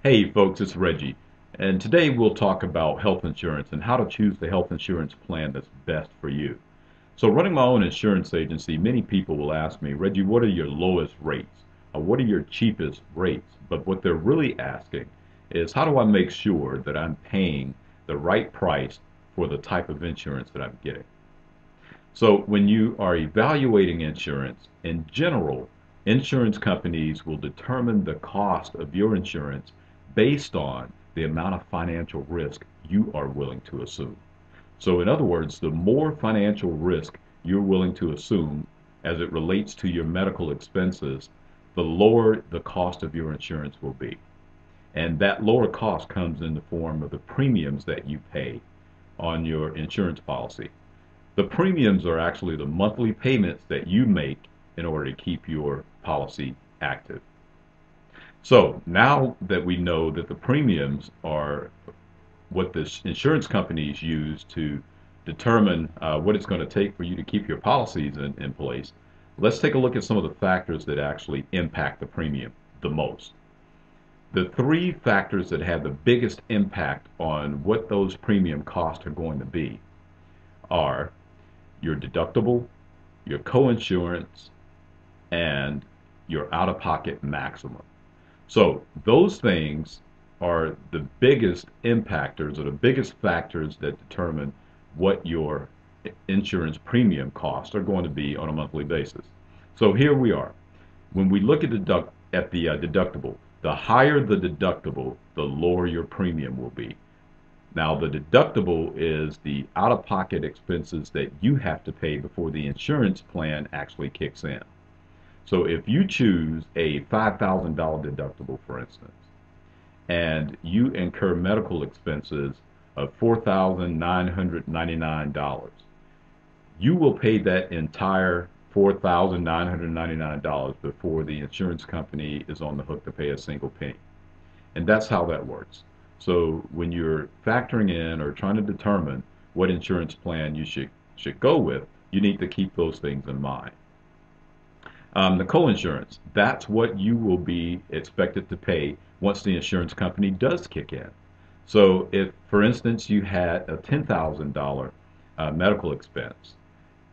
Hey folks, it's Reggie, and today we'll talk about health insurance and how to choose the health insurance plan that's best for you. So running my own insurance agency, many people will ask me, Reggie, what are your lowest rates? Or what are your cheapest rates? But what they're really asking is how do I make sure that I'm paying the right price for the type of insurance that I'm getting? So when you are evaluating insurance, in general, insurance companies will determine the cost of your insurance based on the amount of financial risk you are willing to assume. So in other words, the more financial risk you're willing to assume as it relates to your medical expenses, the lower the cost of your insurance will be. And that lower cost comes in the form of the premiums that you pay on your insurance policy. The premiums are actually the monthly payments that you make in order to keep your policy active. So now that we know that the premiums are what the insurance companies use to determine what it's going to take for you to keep your policies in place, let's take a look at some of the factors that actually impact the premium the most. The three factors that have the biggest impact on what those premium costs are going to be are your deductible, your coinsurance, and your out-of-pocket maximum. So those things are the biggest impactors or the biggest factors that determine what your insurance premium costs are going to be on a monthly basis. So here we are. When we look at the deductible, the higher the deductible, the lower your premium will be. Now, the deductible is the out-of-pocket expenses that you have to pay before the insurance plan actually kicks in. So if you choose a $5,000 deductible, for instance, and you incur medical expenses of $4,999, you will pay that entire $4,999 before the insurance company is on the hook to pay a single penny. And that's how that works. So when you're factoring in or trying to determine what insurance plan you should go with, you need to keep those things in mind. The coinsurance, that's what you will be expected to pay once the insurance company does kick in. So if, for instance, you had a $10,000 medical expense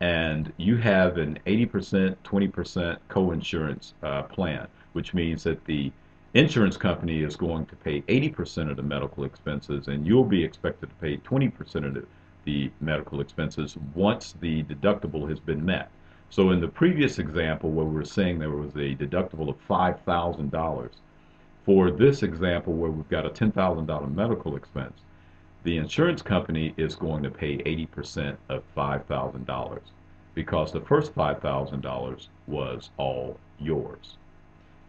and you have an 80%, 20% coinsurance plan, which means that the insurance company is going to pay 80% of the medical expenses and you'll be expected to pay 20% of the medical expenses once the deductible has been met. So in the previous example where we were saying there was a deductible of $5,000, for this example where we've got a $10,000 medical expense, the insurance company is going to pay 80% of $5,000 because the first $5,000 was all yours.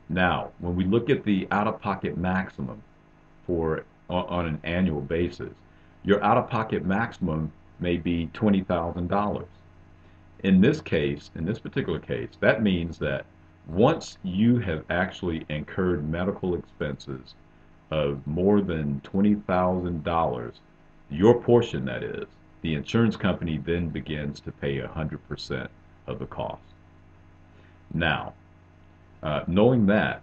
Now, when we look at the out-of-pocket maximum for on an annual basis, your out-of-pocket maximum may be $20,000. In this case, in this particular case, that means that once you have actually incurred medical expenses of more than $20,000, your portion that is, the insurance company then begins to pay 100% of the cost. Now, knowing that,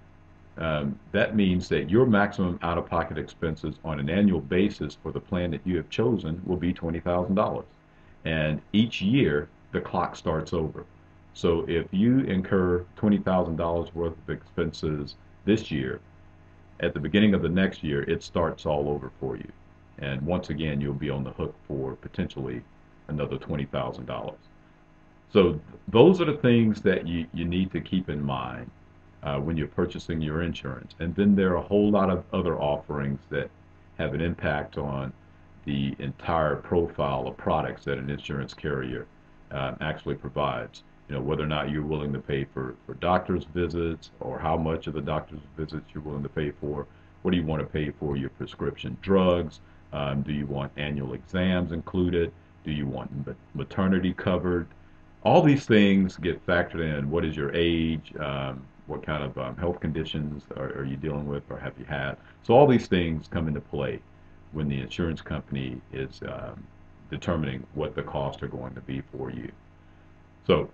that means that your maximum out-of-pocket expenses on an annual basis for the plan that you have chosen will be $20,000. And each year, the clock starts over. So if you incur $20,000 worth of expenses this year, at the beginning of the next year, it starts all over for you. And once again, you'll be on the hook for potentially another $20,000. So those are the things that you need to keep in mind when you're purchasing your insurance. And then there are a whole lot of other offerings that have an impact on the entire profile of products that an insurance carrier actually provides. You know, whether or not you're willing to pay for doctor's visits or how much of the doctor's visits you're willing to pay for. What do you want to pay for your prescription drugs? Do you want annual exams included? Do you want maternity covered? All these things get factored in. What is your age? What kind of health conditions are you dealing with or have you had? So all these things come into play when the insurance company is determining what the costs are going to be for you. So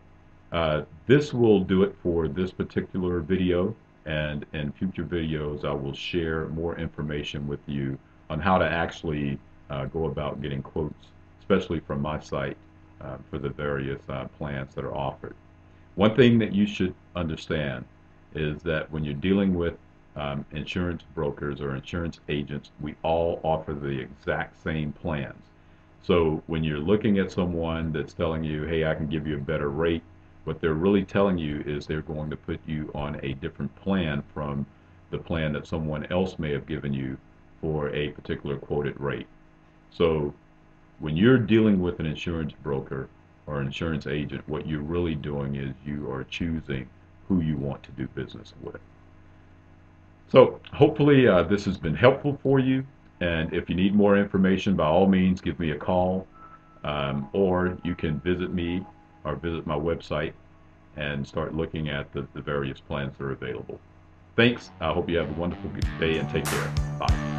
this will do it for this particular video. And in future videos, I will share more information with you on how to actually go about getting quotes, especially from my site, for the various plans that are offered. One thing that you should understand is that when you're dealing with insurance brokers or insurance agents, we all offer the exact same plans. So when you're looking at someone that's telling you, hey, I can give you a better rate, what they're really telling you is they're going to put you on a different plan from the plan that someone else may have given you for a particular quoted rate. So when you're dealing with an insurance broker or insurance agent, what you're really doing is you are choosing who you want to do business with. So hopefully this has been helpful for you. And if you need more information, by all means, give me a call, or you can visit me or visit my website and start looking at the various plans that are available. Thanks. I hope you have a wonderful day and take care. Bye.